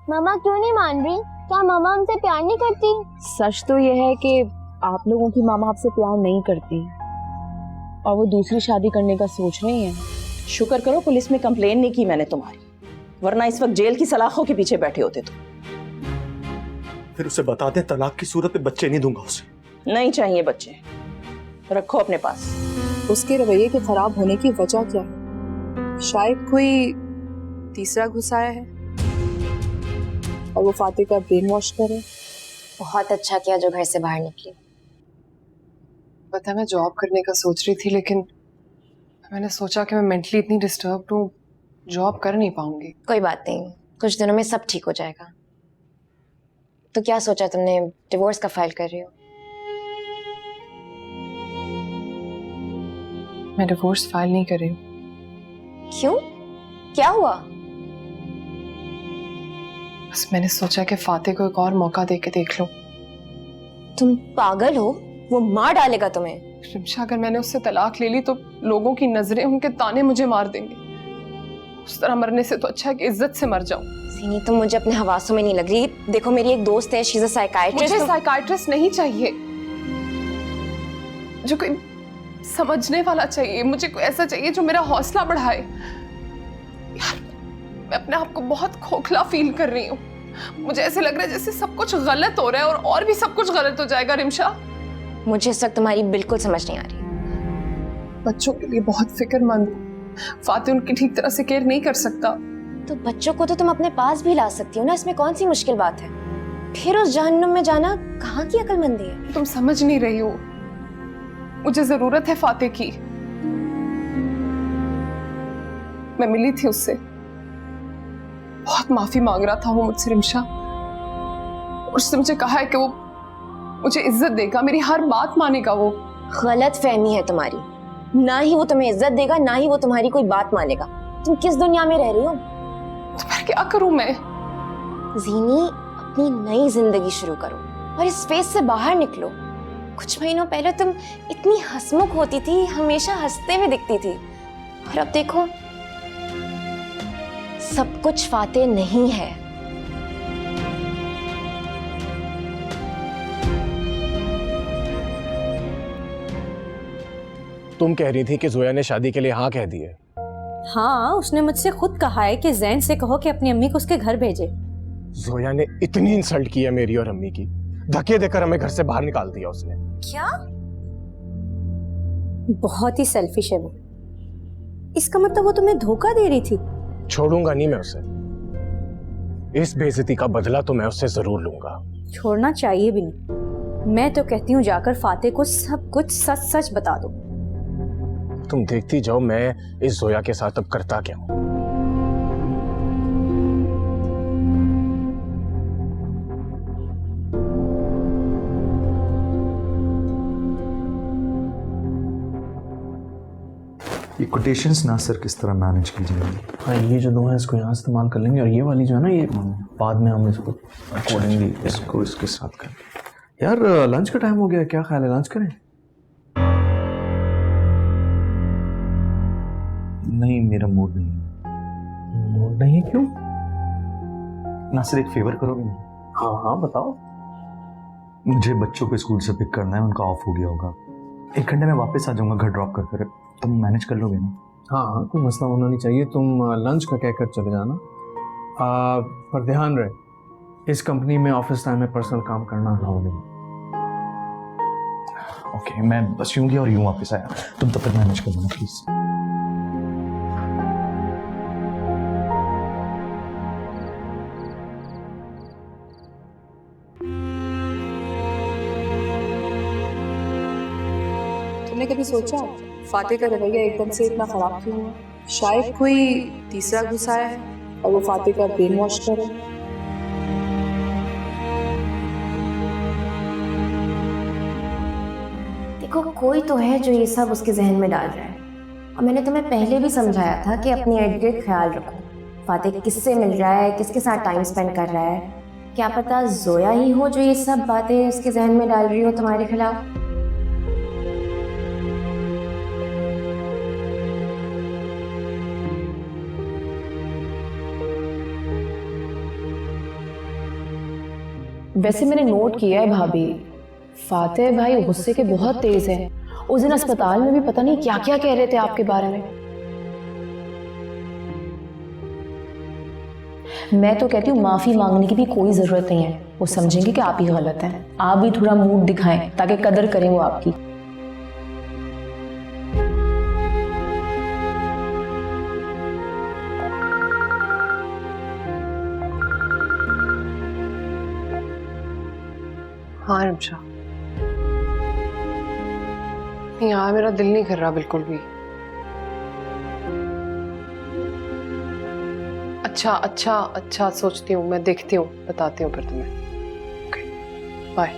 मामा क्यों नहीं मान रही? क्या मामा हमसे प्यार नहीं करती? सच तो यह है कि आप लोगों की मामा आपसे प्यार नहीं करती और वो दूसरी शादी करने का सोच रही हैं। शुक्र करो पुलिस में कंप्लेन नहीं की मैंने तुम्हारी, वरना इस वक्त जेल की सलाखों के पीछे बैठे होते तुम। फिर उसे बता दे तलाक की सूरत में बच्चे नहीं दूंगा उसे। नहीं चाहिए बच्चे, रखो अपने पास। उसके रवैये के खराब होने की वजह क्या है? शायद कोई तीसरा घुसाया है और वो फातिह का ब्रेन वॉश करे। बहुत अच्छा किया जो घर से बाहर निकली। पता है मैं जॉब करने का सोच रही थी, लेकिन मैंने सोचा कि मैं मेंटली इतनी डिस्टर्ब हूँ, जॉब कर नहीं पाऊंगी। कोई बात नहीं, कुछ दिनों में सब ठीक हो जाएगा। तो क्या सोचा तुमने? डिवोर्स का फाइल कर रही हो? मैं डिवोर्स फाइल नहीं कर रही हूँ। क्यों? क्या हुआ? बस मैंने सोचा कि फातिह को एक और मौका दे के देख लूं। तुम पागल हो? वो मार डालेगा तुम्हें। रिम्शा, अगर मैंने उससे तलाक ले ली तो लोगों की नजरें, उनके ताने मुझे मार देंगे। उस तरह मरने से तो अच्छा है कि इज्जत से मर जाऊं। सीनी, तुम मुझे अपने हवासों में नहीं लग रही। देखो, मेरी एक दोस्त है, शी इज अ साइकियाट्रिस्ट। मुझे साइकियाट्रिस्ट नहीं चाहिए, जो कोई समझने वाला चाहिए। मुझे कोई ऐसा चाहिए जो मेरा हौसला बढ़ाए। यार, मैं अपने आप को बहुत खोखला फील कर रही हूँ। मुझे ऐसे लग रहा है जैसे सब कुछ गलत हो रहा है और भी सब कुछ गलत हो जाएगा। रिम्शा, मुझे इस वक्त तुम्हारी बिल्कुल समझ नहीं आ रही। बच्चों के लिए बहुत फिक्रमंद। फातिह उनकी ठीक तरह से केयर नहीं कर सकता। तो बच्चों को तो तुम अपने पास भी ला सकती हो ना, इसमें कौन सी मुश्किल बात है? फिर उस जहन्नुम में जाना कहाँ की अक्लमंदी है? तुम समझ नहीं रही हो, मुझे जरूरत है फातिह की। मैं मिली थी उससे, बहुत माफी मांग रहा था वो मुझसे रिम्शा। उसने मुझे कहा है कि वो मुझे इज्जत देगा, मेरी हर बात मानेगा। वो गलत फहमी है तुम्हारी। ना ही वो तुम्हें इज्जत देगा, ना ही वो तुम्हारी कोई बात मानेगा। तुम किस दुनिया में रह रही हो? तो फिर क्या करूं मैं? जीनी, अपनी नई जिंदगी शुरू करो और इस फेज से बाहर निकलो। कुछ महीनों पहले तुम इतनी हंसमुख होती थी, हमेशा हंसते हुए दिखती थी, और अब देखो सब कुछ फातिह नहीं है। तुम कह रही थी कि जोया ने शादी के लिए हाँ कह दी है। हाँ, उसने मुझसे खुद कहा है कि जैन से कहो कि अपनी अम्मी को उसके घर भेजे। जोया ने इतनी इंसल्ट की है मेरी और अम्मी की, धक्के देकर हमें घर से बाहर निकाल दिया उसने। क्या? बहुत ही सेल्फिश है वो। इसका मतलब वो तुम्हें धोखा दे रही थी। छोड़ूंगा नहीं मैं उसे। इस बेइज्जती का बदला तो मैं उससे जरूर लूंगा। छोड़ना चाहिए भी नहीं। मैं तो कहती हूँ जाकर फातिह को सब कुछ सच सच बता दो। तुम देखती जाओ मैं इस जोया के साथ अब करता क्या हूं। ये कोटेशंस ना सर किस तरह मैनेज की जाएंगी? हाँ, ये जो दो है इसको यहाँ इस्तेमाल कर लेंगे और ये वाली जो है ना, ये बाद में हम इसको अकॉर्डिंगली इसको इसके साथ करेंगे। यार लंच का टाइम हो गया, क्या ख्याल है लंच करें? नहीं, मेरा मूड नहीं है। मूड नहीं है? क्यों? नासिर, एक फेवर करोगे? हाँ हाँ बताओ। मुझे बच्चों को स्कूल से पिक करना है, उनका ऑफ हो गया होगा। 1 घंटे में वापस आ जाऊंगा घर ड्रॉप कर। फिर तुम मैनेज कर लोगे ना? हाँ हाँ, कोई मसला होना नहीं चाहिए। तुम लंच का कहकर चले जाना, पर ध्यान रहे इस कंपनी में ऑफिस टाइम में पर्सनल काम करना अलाउ नहीं। ओके, मैं बस यूं गया और यूं वापस आया। तुम तब तक मैनेज कर लेना प्लीज। तुमने कभी सोचा फातिह का रवैया एकदम से इतना खराब क्यों हुआ? शायद कोई तीसरा घुसाया है और वो फातिह का ब्रेन वॉश करे। देखो, कोई तो है जो ये सब उसके जहन में डाल रहा है। और मैंने तुम्हें पहले भी समझाया था कि अपनी इर्द गिर्द ख्याल रखो। फातिह किससे मिल रहा है, किसके साथ टाइम स्पेंड कर रहा है, क्या पता जोया ही हो जो ये सब बातें उसके जहन में डाल रही हो तुम्हारे खिलाफ। वैसे मैंने नोट किया है भाभी, फातेह भाई गुस्से के बहुत तेज है। उस दिन अस्पताल में भी पता नहीं क्या क्या कह रहे थे आपके बारे में। मैं तो कहती हूँ माफी मांगने की भी कोई जरूरत नहीं है, वो समझेंगे कि आप ही गलत हैं। आप भी थोड़ा मूड दिखाएं ताकि कदर करें वो आपकी। हाँ रिमशा, यहाँ मेरा दिल नहीं कर रहा बिल्कुल भी। अच्छा अच्छा अच्छा, सोचती हूँ, मैं देखती हूँ, बताती हूँ फिर तुम्हें। Okay bye.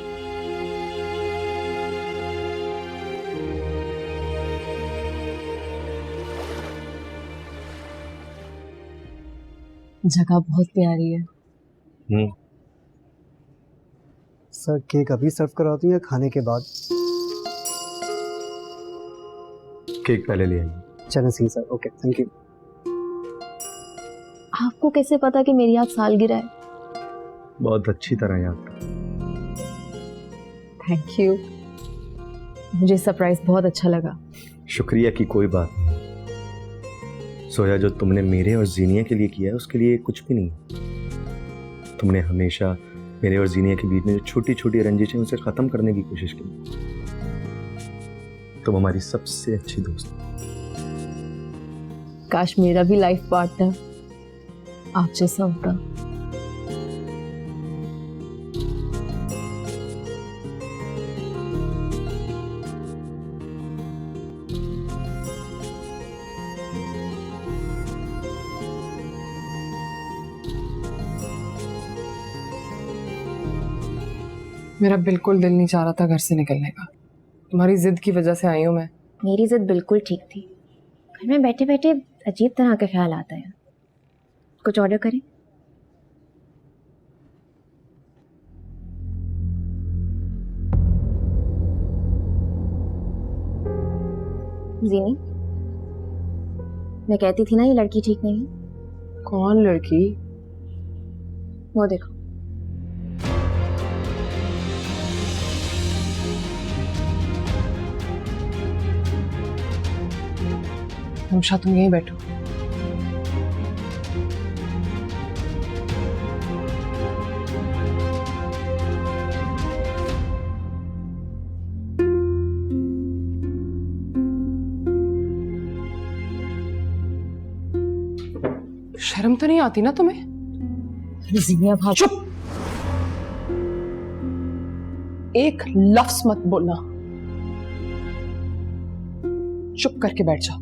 जगह बहुत प्यारी है। सर केक अभी सर्व कराती हूँ या खाने के बाद? केक पहले ले आइए। चलें Singh sir, okay thank you. आपको कैसे पता कि मेरी आज सालगिरह है? बहुत अच्छी तरह याद कर। थैंक यू, मुझे सरप्राइज बहुत अच्छा लगा। शुक्रिया की कोई बात नहीं सोया, जो तुमने मेरे और जीनिया के लिए किया है उसके लिए कुछ भी नहीं। तुमने हमेशा मेरे और जीनिया के बीच में जो छोटी छोटी रंजिशें उसे खत्म करने की कोशिश की। तुम हमारी सबसे अच्छी दोस्त। काश मेरा भी लाइफ पार्टनर आप जैसा होता। मेरा बिल्कुल दिल नहीं चाह रहा था घर से निकलने का। तुम्हारी जिद की वजह से आई हूँ मैं। मेरी जिद बिल्कुल ठीक थी। घर में बैठे बैठे अजीब तरह का ख्याल आता है। कुछ ऑर्डर करें? जीनी, मैं कहती थी ना ये लड़की ठीक नहीं है। कौन लड़की? वो देखो। रिमशा तुम यहीं बैठो। शर्म तो नहीं आती ना तुम्हें? जीनिया भाभी, चुप, एक लफ्ज मत बोलना। चुप करके बैठ जाओ,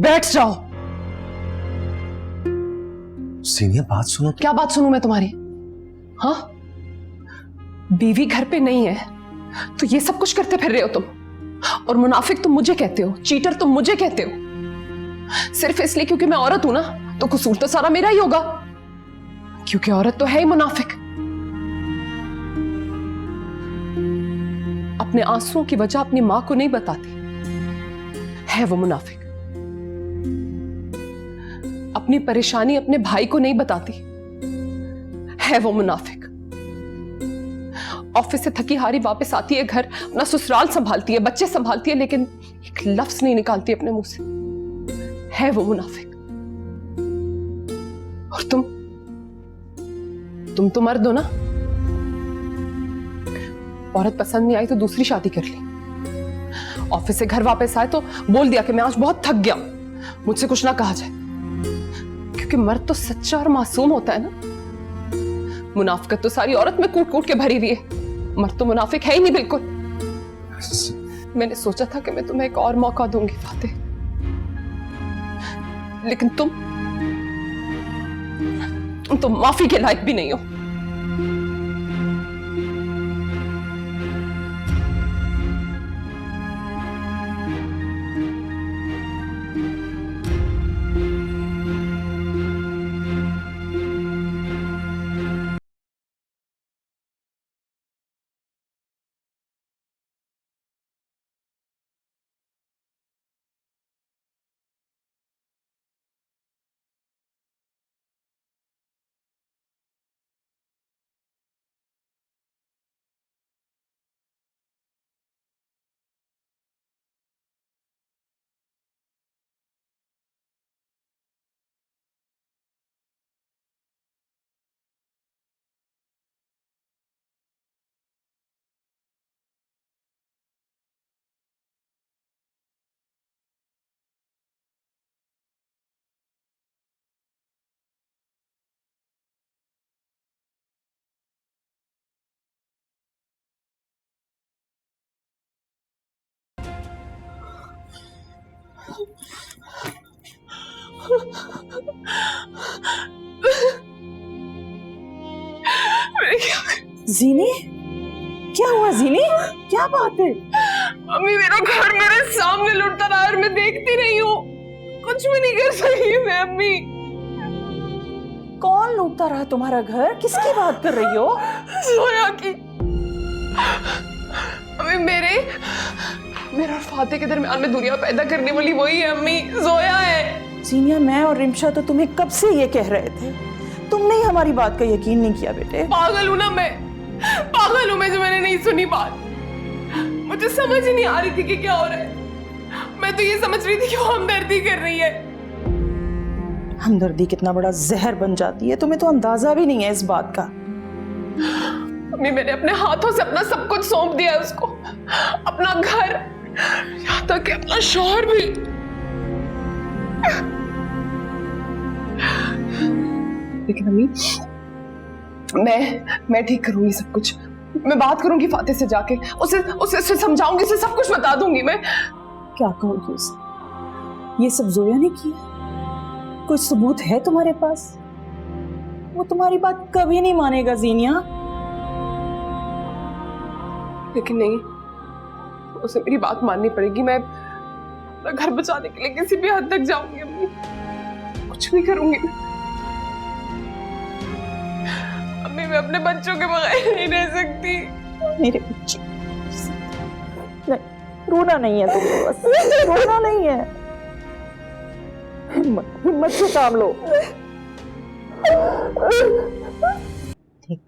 बैठ जाओ। जीनिया बात सुनो। क्या बात सुनूं मैं तुम्हारी? हाँ, बीवी घर पे नहीं है तो ये सब कुछ करते फिर रहे हो तुम। और मुनाफिक तुम मुझे कहते हो, चीटर तुम मुझे कहते हो, सिर्फ इसलिए क्योंकि मैं औरत हूं ना। तो कसूर तो सारा मेरा ही होगा, क्योंकि औरत तो है ही मुनाफिक। अपने आंसुओं की वजह अपनी मां को नहीं बताती, है वो मुनाफिक। अपनी परेशानी अपने भाई को नहीं बताती, है वो मुनाफिक। ऑफिस से थकी हारी वापस आती है घर, अपना ससुराल संभालती है, बच्चे संभालती है, लेकिन एक लफ्ज नहीं निकालती अपने मुंह से, है वो मुनाफिक। और तुम तो मर्द हो ना। औरत पसंद नहीं आई तो दूसरी शादी कर ली। ऑफिस से घर वापस आए तो बोल दिया कि मैं आज बहुत थक गया, मुझसे कुछ ना कहा जाए, क्योंकि मर्द तो सच्चा और मासूम होता है ना। मुनाफिकत तो सारी औरत में कूट कूट के भरी हुई है, मर्द तो मुनाफिक है ही नहीं बिल्कुल। मैंने सोचा था कि मैं तुम्हें एक और मौका दूंगी फातेह, लेकिन तुम माफी के लायक भी नहीं हो। जीनी, क्या हुआ जीनी? क्या बात है? मम्मी, मेरा घर मेरे सामने लुटता रहा और मैं देखती रही हूँ, कुछ भी नहीं कर सकी मैं। अम्मी, कौन लूटता रहा तुम्हारा घर? किसकी बात कर रही हो? जोया की। अम्मी, मेरे और फाते के दरमियान में दूरियां पैदा करने वाली वही है अम्मी, जोया है। जीनिया, मैं और रिमशा तो तुम्हें कब से ये कह रहे थे, तुमने ही हमारी बात का यकीन नहीं किया बेटे। पागल हूं ना मैं, पागल हूं मैं जो मैंने नहीं सुनी बात। मुझे समझ ही नहीं आ रही थी कि क्या हो रहा है। मैं तो ये समझ रही थी कि वो हमदर्दी कर रही है। हमदर्दी कितना बड़ा जहर बन जाती है, तुम्हें तो अंदाजा भी नहीं है इस बात का। अम्मी, मैंने अपने हाथों से अपना सब कुछ सौंप दिया है उसको, अपना घर, यहाँ तक कि अपना शौहर भी। लेकिन अम्मी, मैं ठीक करूंगी सब कुछ। मैं बात करूंगी फाते से जाके, उसे समझाऊंगी, उसे सब कुछ बता दूंगी मैं। क्या कहोगे उसे? ये सब जोया ने किया? कोई सबूत है तुम्हारे पास? वो तुम्हारी बात कभी नहीं मानेगा जीनिया। लेकिन नहीं, उसे मेरी बात माननी पड़ेगी। मैं अपना घर बचाने के लिए किसी भी हद तक जाऊंगी अम्मी, कुछ भी करूंगी। अम्मी, मैं अपने बच्चों के बगैर नहीं रह सकती। मेरे बच्चे, नहीं, रोना नहीं है तुमको, बस रोना नहीं है। हिम्मत से काम लो।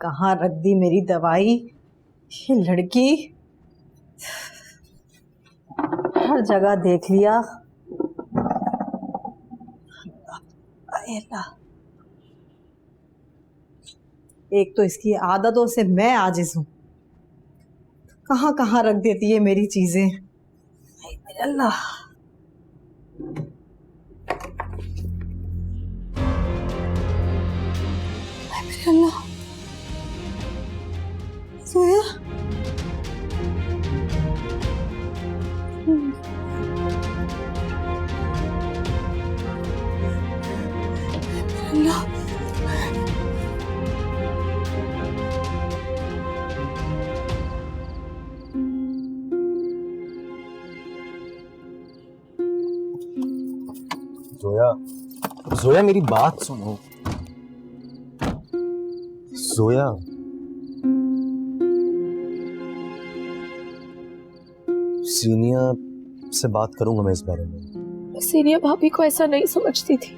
कहाँ रख दी मेरी दवाई? ये लड़की हर जगह देख लिया। एक तो इसकी आदतों से मैं आजिज हूँ, कहाँ कहाँ रख देती है मेरी चीजें। अल्लाह, अल्लाह, सोया। अल्लाह, जोया, जोया मेरी बात सुनो। जोया, सीनिया से बात करूंगा मैं इस बारे में। सीनिया भाभी को ऐसा नहीं समझती थी।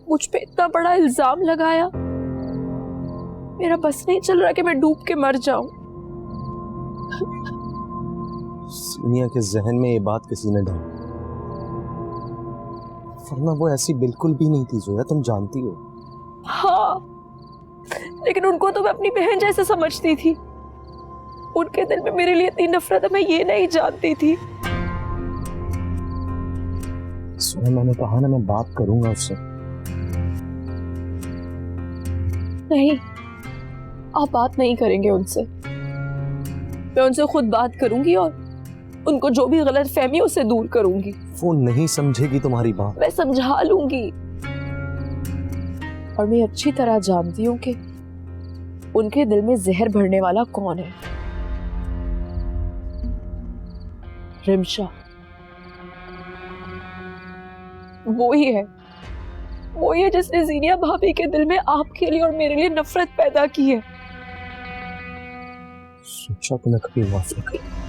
मुझ पे इतना बड़ा इल्जाम लगाया, मेरा बस नहीं चल रहा कि मैं डूब के मर जाऊं। सीनिया के जहन में ये बात किसी ने डाली, वरना वो ऐसी बिल्कुल भी नहीं थी जोया, तुम जानती हो। हाँ, लेकिन उनको तो मैं अपनी बहन जैसे समझती थी। उनके दिल में मेरे लिए इतनी नफरत है, मैं ये नहीं जानती थी। जोया, मैंने कहा ना मैं बात करूंगा उससे। नहीं, आप बात नहीं करेंगे उनसे। मैं उनसे खुद बात करूंगी और उनको जो भी गलत फहमी है उससे दूर करूंगी। वो नहीं समझेगी तुम्हारी बात। मैं समझा लूंगी। और मैं अच्छी तरह जानती हूँ कि उनके दिल में जहर भरने वाला कौन है। रिमशा, वो ही है जिसने जीनिया भाभी के दिल में आपके लिए और मेरे लिए नफरत पैदा की है। सोचा तो मैं कभी माफ नहीं करूंगा।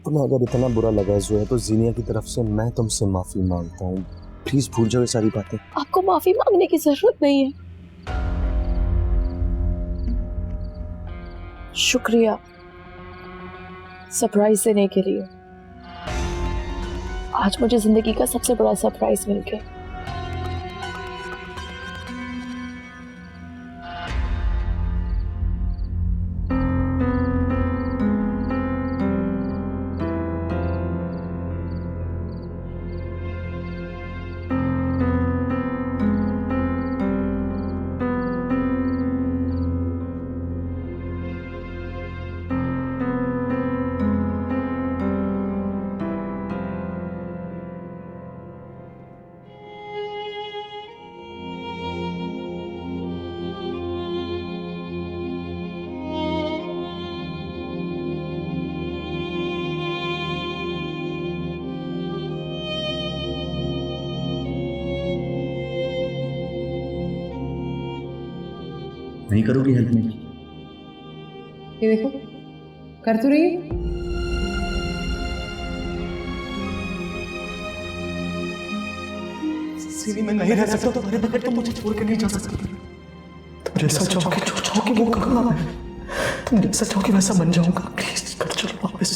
तुम्हें अगर इतना बुरा लगा है जोया, तो जीनिया की तरफ से मैं तुमसे माफी मांगता हूँ। प्लीज भूल जाओ ये सारी बातें। आपको माफी मांगने की जरूरत नहीं है। शुक्रिया सरप्राइज देने के लिए। आज मुझे जिंदगी का सबसे बड़ा सरप्राइज मिल गया। नहीं करोगी हेल्प में? ये देखो, कर तो रही है। सीरी, मैं नहीं रह सकता तुम्हारे बगैर, तुम मुझे छोड़ के नहीं जा सकती। तुम जैसा चाहोगे जो चाहोगे वो करूंगा मैं। तुम जैसा चाहोगे वैसा बन जाऊंगा। प्लीज घर चलो वापस,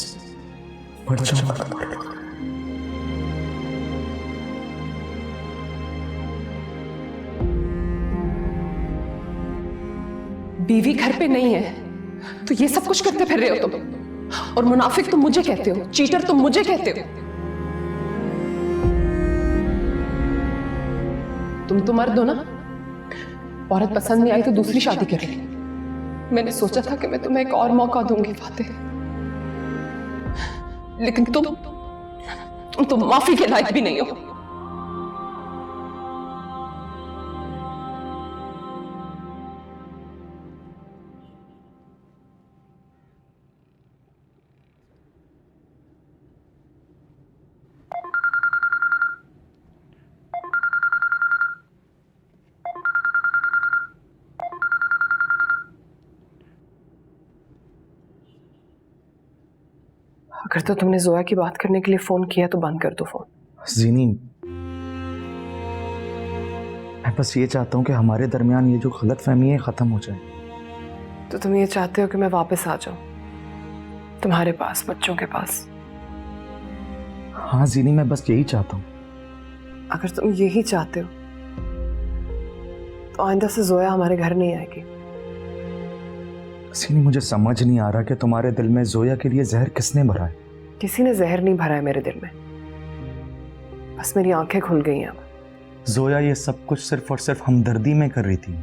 मर जाऊंगा तुम्हारे बगैर। बीवी घर पे नहीं है तो ये सब कुछ करते फिर रहे हो तुम, और मुनाफिक तुम मुझे कहते हो, चीटर तुम मुझे कहते हो। तुम तो मर्द हो ना, औरत पसंद नहीं आई तो दूसरी शादी कर ली। मैंने सोचा था कि मैं तुम्हें एक और मौका दूंगी फातिह, लेकिन तुम तो माफी के लायक भी नहीं हो। अगर तो तुमने जोया की बात करने के लिए फोन किया तो बंद कर दो फोन। जीनी, मैं बस ये चाहता हूँ कि हमारे दरमियान ये जो गलतफहमी है खत्म हो जाए। तो तुम ये चाहते हो कि मैं वापस आ जाऊं तुम्हारे पास, बच्चों के पास? हाँ जीनी, मैं बस यही चाहता हूँ। अगर तुम यही चाहते हो तो आइंदा से जोया हमारे घर नहीं आएगी। जीनी, मुझे समझ नहीं आ रहा कि तुम्हारे दिल में जोया के लिए जहर किसने भरा है। किसी ने जहर नहीं भरा है मेरे दिल में, बस मेरी आंखें खुल गई हैं। जोया ये सब कुछ सिर्फ और सिर्फ हमदर्दी में कर रही थी।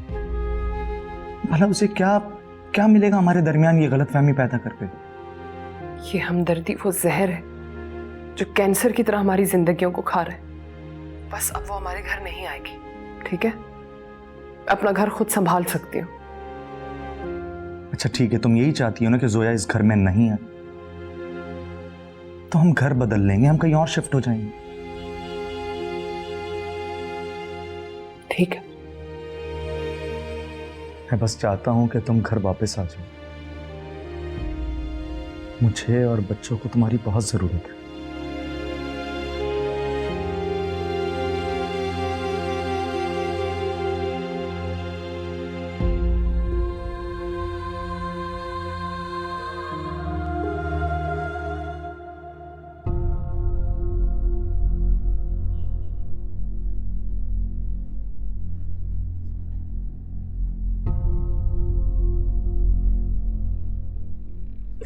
भला उसे क्या क्या मिलेगा हमारे दरमियान ये गलतफहमी पैदा करके? ये हमदर्दी वो जहर है जो कैंसर की तरह हमारी जिंदगियों को खा रहा है। बस अब वो हमारे घर नहीं आएगी, ठीक है? अपना घर खुद संभाल सकती हूँ। अच्छा ठीक है, तुम यही चाहती हो ना कि जोया इस घर में नहीं है, तो हम घर बदल लेंगे, हम कहीं और शिफ्ट हो जाएंगे। ठीक है, मैं बस चाहता हूं कि तुम घर वापस आ जाओ। मुझे और बच्चों को तुम्हारी बहुत जरूरत है।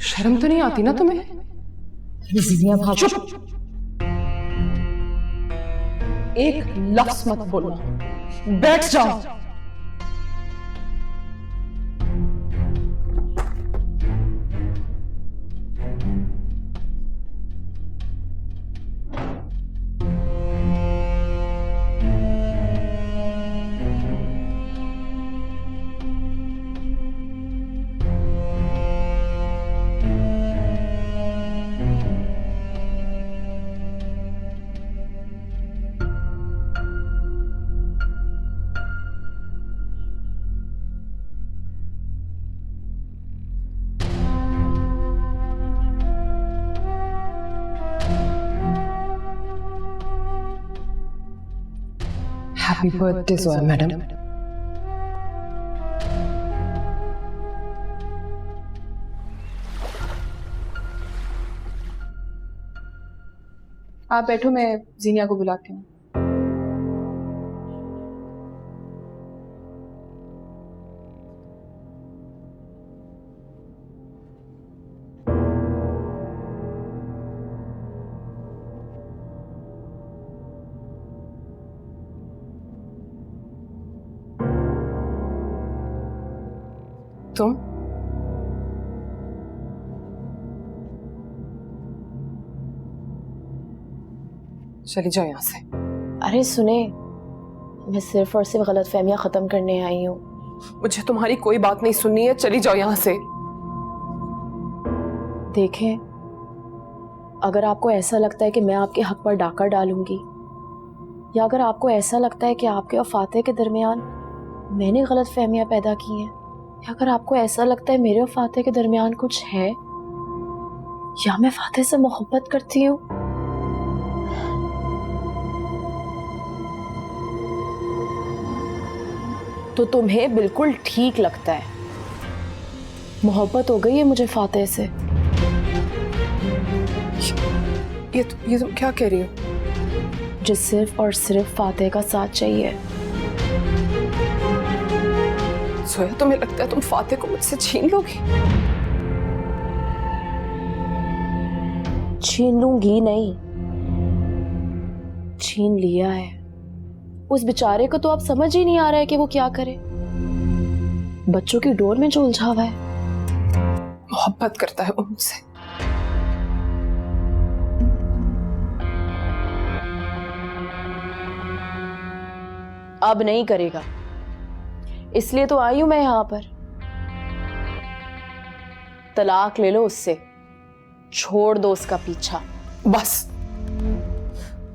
शर्म तो नहीं आती ना तुम्हें? चुप, एक लफ्ज मत बोलना, बैठ जाओ। Happy birthday, Zoya madam. आप बैठो, मैं जीनिया को बुलाती हूँ। तुम चली जाओ यहाँ से। अरे सुने, मैं सिर्फ और सिर्फ गलतफहमियां खत्म करने आई हूँ। मुझे तुम्हारी कोई बात नहीं सुननी है, चली जाओ यहाँ से। देखें, अगर आपको ऐसा लगता है कि मैं आपके हक पर डाका डालूंगी, या अगर आपको ऐसा लगता है कि आपके और फातिह के दरमियान मैंने गलतफहमियां पैदा की हैं, अगर आपको ऐसा लगता है मेरे और फातेह के दरमियान कुछ है, या मैं फातेह से मोहब्बत करती हूँ, तो तुम्हें बिल्कुल ठीक लगता है। मोहब्बत हो गई है मुझे फातेह से। ये तुम क्या कह रही हो? मुझे सिर्फ और सिर्फ फातेह का साथ चाहिए। सोया, तुम्हें लगता है तुम फातेह को मुझसे छीन लोगी? छीन लूंगी नहीं, छीन लिया है। उस बेचारे को तो अब समझ ही नहीं आ रहा है कि वो क्या करे। बच्चों की डोर में जो उलझा हुआ है। मोहब्बत करता है वो मुझसे। अब नहीं करेगा, इसलिए तो आई हूं मैं यहां पर। तलाक ले लो उससे, छोड़ दो उसका पीछा। बस,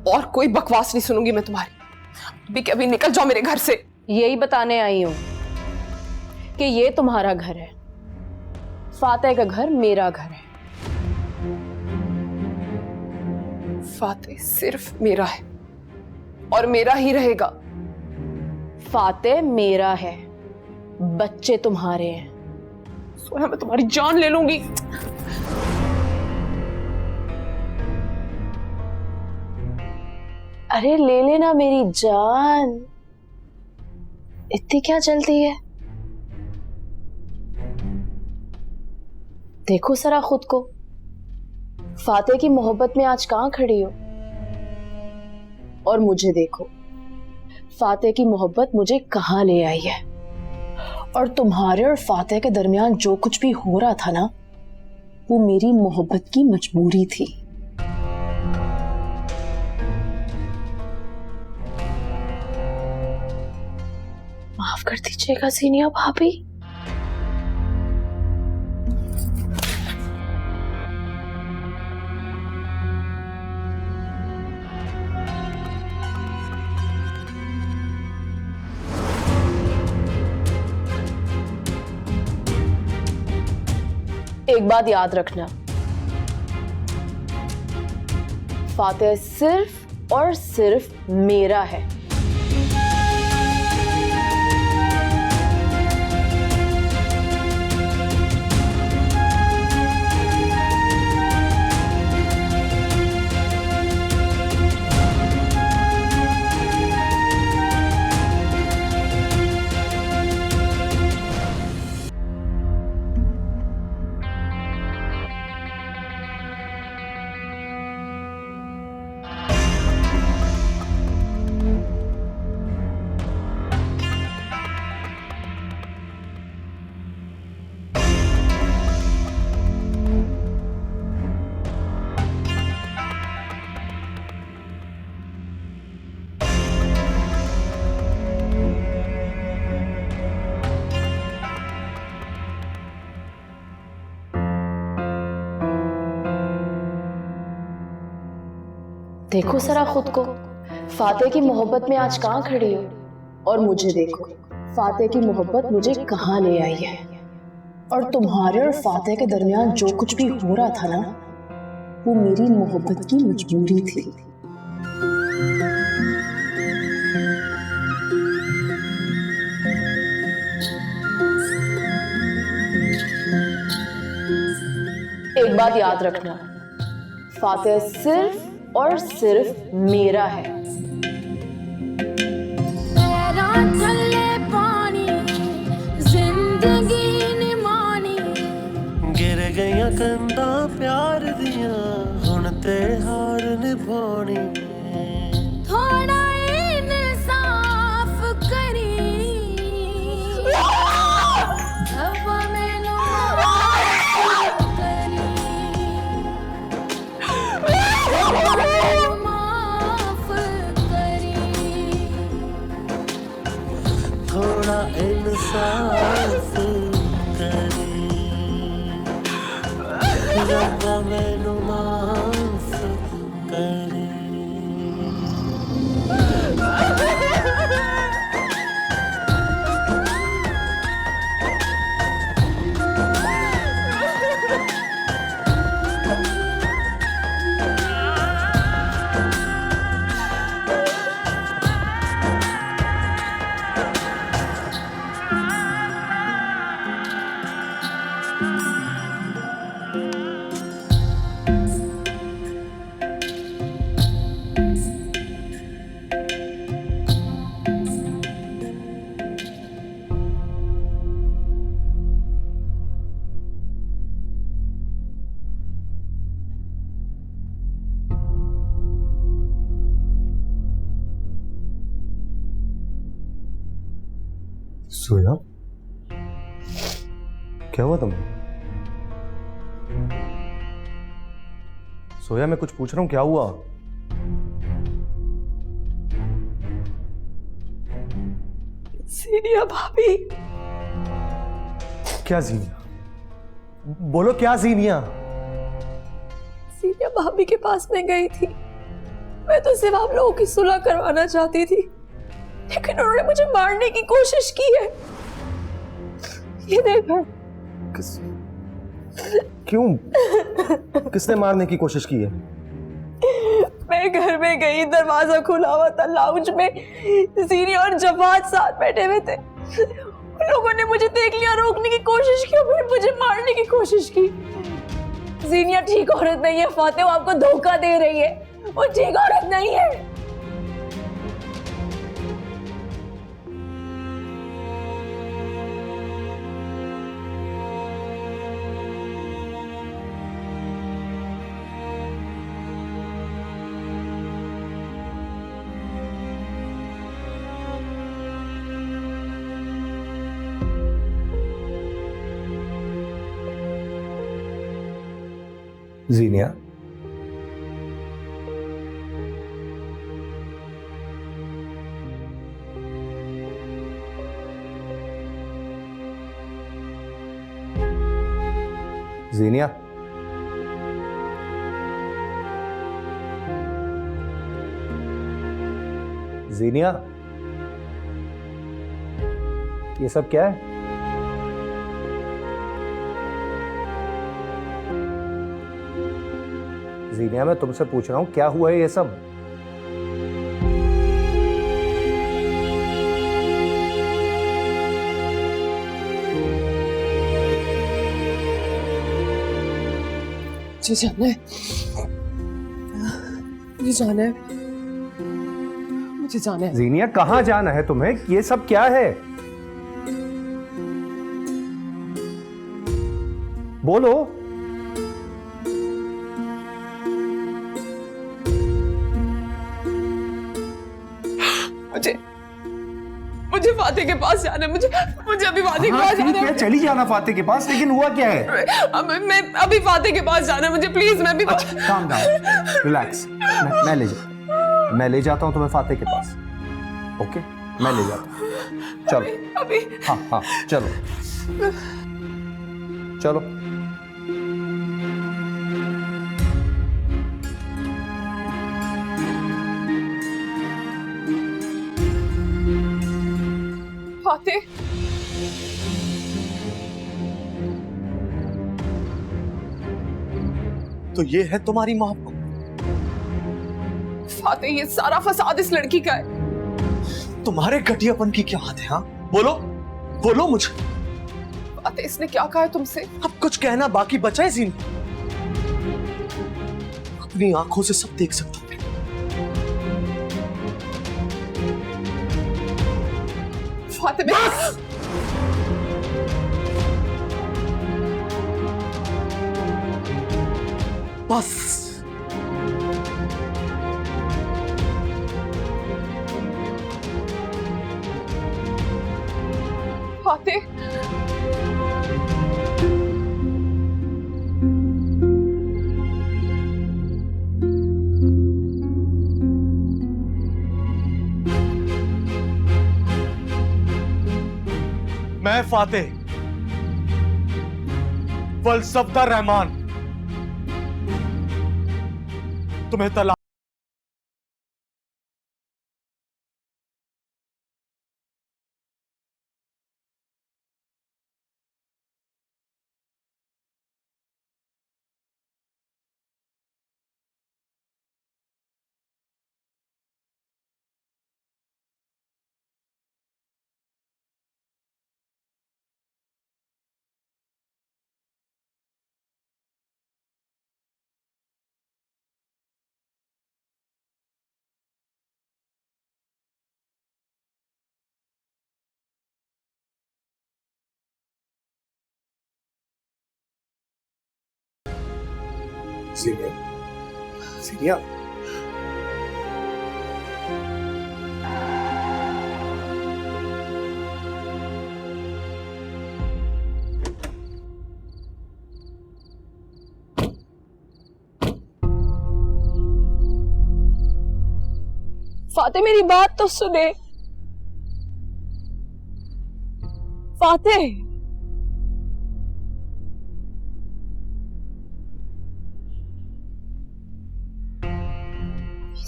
और कोई बकवास नहीं सुनूंगी मैं तुम्हारी। अभी के अभी निकल जाओ मेरे घर से। यही बताने आई हूं कि ये तुम्हारा घर है, फातेह का घर मेरा घर है। फातेह सिर्फ मेरा है और मेरा ही रहेगा। फातेह मेरा है, बच्चे तुम्हारे हैं। सोया, मैं तुम्हारी जान ले लूंगी। अरे ले लेना मेरी जान, इतनी क्या जल्दी है? देखो जरा खुद को, फातेह की मोहब्बत में आज कहां खड़ी हो, और मुझे देखो, फातेह की मोहब्बत मुझे कहां ले आई है। और तुम्हारे और फातेह के दरमियान जो कुछ भी हो रहा था ना, वो मेरी मोहब्बत की मजबूरी थी। माफ कर दीजिएगा जीनिया भाभी। एक बात याद रखना, फातेह सिर्फ और सिर्फ मेरा है। देखो जरा खुद को, फातेह की मोहब्बत में आज कहां खड़ी हो, और मुझे देखो, फातेह की मोहब्बत मुझे कहां ले आई है। और तुम्हारे और फातेह के दरमियान जो कुछ भी हो रहा था ना, वो मेरी मोहब्बत की मजबूरी थी। एक बात याद रखना, फातेह सिर्फ और सिर्फ मेरा है। गिर गया कंधा प्यार दिया, हुण ते हार निभानी। थोड़ा इंसाफ करी, थोड़ा इंसाफ करी, रब्बा मैनू माफ करी। सोया, क्या हुआ तुम्हें? सोया, मैं कुछ पूछ रहा हूं, क्या हुआ? सीनिया भाभी। क्या जीनिया? बोलो क्या जीनिया? सीनिया भाभी के पास में गई थी, मैं तो सिर्फ आप लोगों की सुलह करवाना चाहती थी, लेकिन उन्होंने मुझे मारने की कोशिश की है। ये देखो। क्यों? किसने मारने की कोशिश की है? मैं घर में गई, दरवाजा खुला हुआ था, लाउंज में सीनिया और जवाद साथ बैठे हुए थे। उन लोगों ने मुझे देख लिया, रोकने की कोशिश की और फिर मुझे मारने की कोशिश की। सीनिया ठीक औरत नहीं है फाते, वो आपको धोखा दे रही है, वो ठीक औरत नहीं है। जीनिया, जीनिया, जीनिया, ये सब क्या है? जीनिया, मैं तुमसे पूछ रहा हूं, क्या हुआ है ये सब? मुझे जाना है, मुझे जाना है, मुझे जाना है। जीनिया, कहां जाना है तुम्हें? ये सब क्या है? बोलो। मुझे फाते के पास जाना है, मुझे अभी फाते के पास जाना है। चली जाना फाते के पास, लेकिन हुआ क्या है? मैं अभी फाते के पास जाना है, मुझे प्लीज। मैं अभी काम डाउन, रिलैक्स। मैं ले जाता हूं तुम्हें फाते के पास। ओके, मैं ले जाता हूं। चलो अभी। हाँ, चलो चलो। फाते, तो ये है तुम्हारी मोहब्बत? फाते, ये सारा फसाद इस लड़की का है। तुम्हारे घटियापन की क्या हद है? हाँ, बोलो मुझे। फाते, इसने क्या कहा है तुमसे? अब कुछ कहना बाकी बचा है जीन? अपनी आंखों से सब देख सकता हूं। फाते, बस। फाते, मैं फातेह वलसफ्तार रहमान तुम्हें तलाक सीनिया फाते मेरी बात तो सुने। फाते,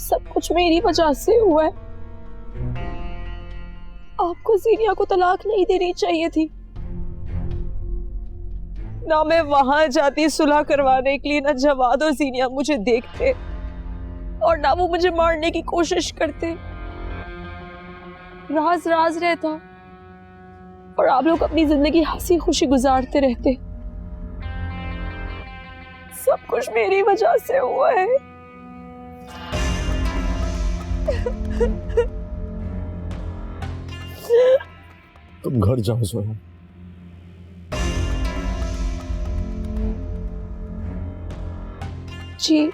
सब कुछ मेरी वजह से हुआ है। आपको जीनिया को तलाक नहीं देनी चाहिए थी। ना मैं वहां जाती सुलह करवाने के लिए, ना जवाद और जीनिया मुझे देखते, और ना वो मुझे मारने की कोशिश करते। राज राज रहता और आप लोग अपनी जिंदगी हंसी खुशी गुजारते रहते। सब कुछ मेरी वजह से हुआ है। तुम घर जाओ सोया। जी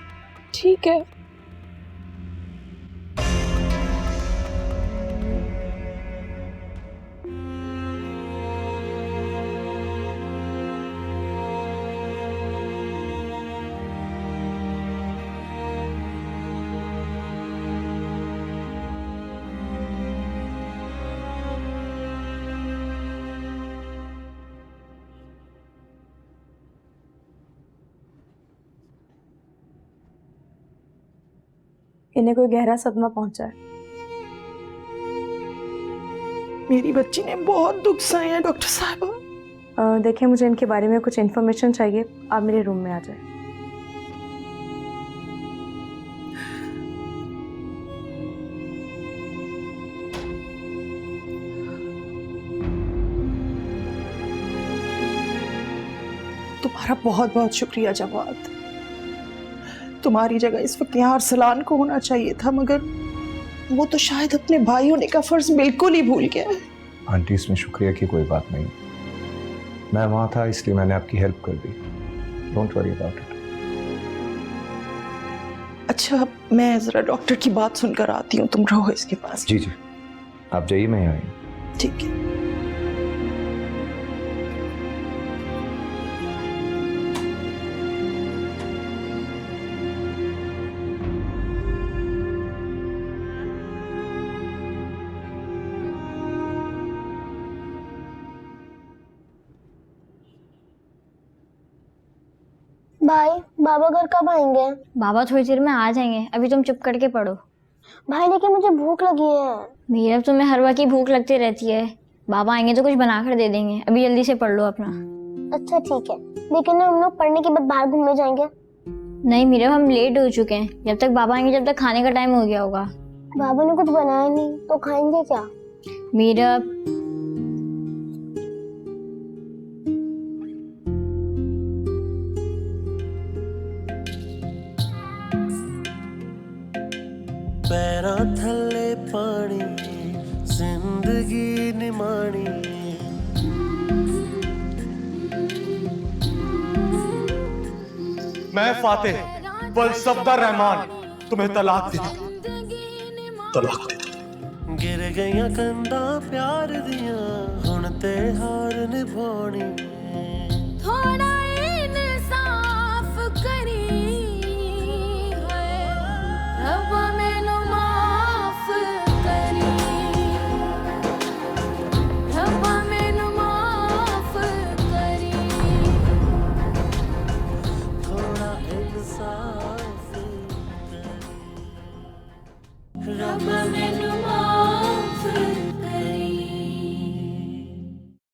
ठीक है। इन्हें कोई गहरा सदमा पहुंचा है। मेरी बच्ची ने बहुत दुख सहे हैं डॉक्टर साहब। देखिए, मुझे इनके बारे में कुछ इन्फॉर्मेशन चाहिए। आप मेरे रूम में आ जाए। तुम्हारा बहुत बहुत शुक्रिया जवाद। तुम्हारी जगह इस वक्त यहाँ अरसलान को होना चाहिए था, मगर वो तो शायद अपने भाई होने का फर्ज बिल्कुल ही भूल गया। आंटी, इसमें शुक्रिया की कोई बात नहीं। मैं वहां था इसलिए मैंने आपकी हेल्प कर दी। Don't worry about it. अच्छा, मैं जरा डॉक्टर की बात सुनकर आती हूँ, तुम रहो इसके पास। जी जी, आप जाइए, मैं यहाँ आई। ठीक है। भाई, बाबा घर कब आएंगे? बाबा थोड़ी देर में आ जाएंगे, अभी तुम चुप करके पढ़ो। भाई लेकिन मुझे भूख लगी है। मेरा तुम्हें हर वक्त की भूख लगती रहती है। बाबा आएंगे तो कुछ बना कर दे देंगे, अभी जल्दी से पढ़ लो अपना। अच्छा ठीक है, लेकिन हम लोग पढ़ने के बाद बाहर घूमने जाएंगे। नहीं मीरा, हम लेट हो चुके हैं। जब तक बाबा आएंगे जब तक खाने का टाइम हो गया होगा। बाबा ने कुछ बनाया नहीं तो खाएंगे क्या? मीरा, पैरां थल्ले पानी जिंदगी निमाणी। मैं फातेह वलसफदर रहमान तुम्हें तलाक दे तलाक दे। गिर गईयां कंधा प्यार दियां, हुण ते हार निभानी। थोड़ा इंसाफ करी रब मैनू माफ करी, रब मैनू माफ करी। थोड़ा इंसाफ करी रब मैनू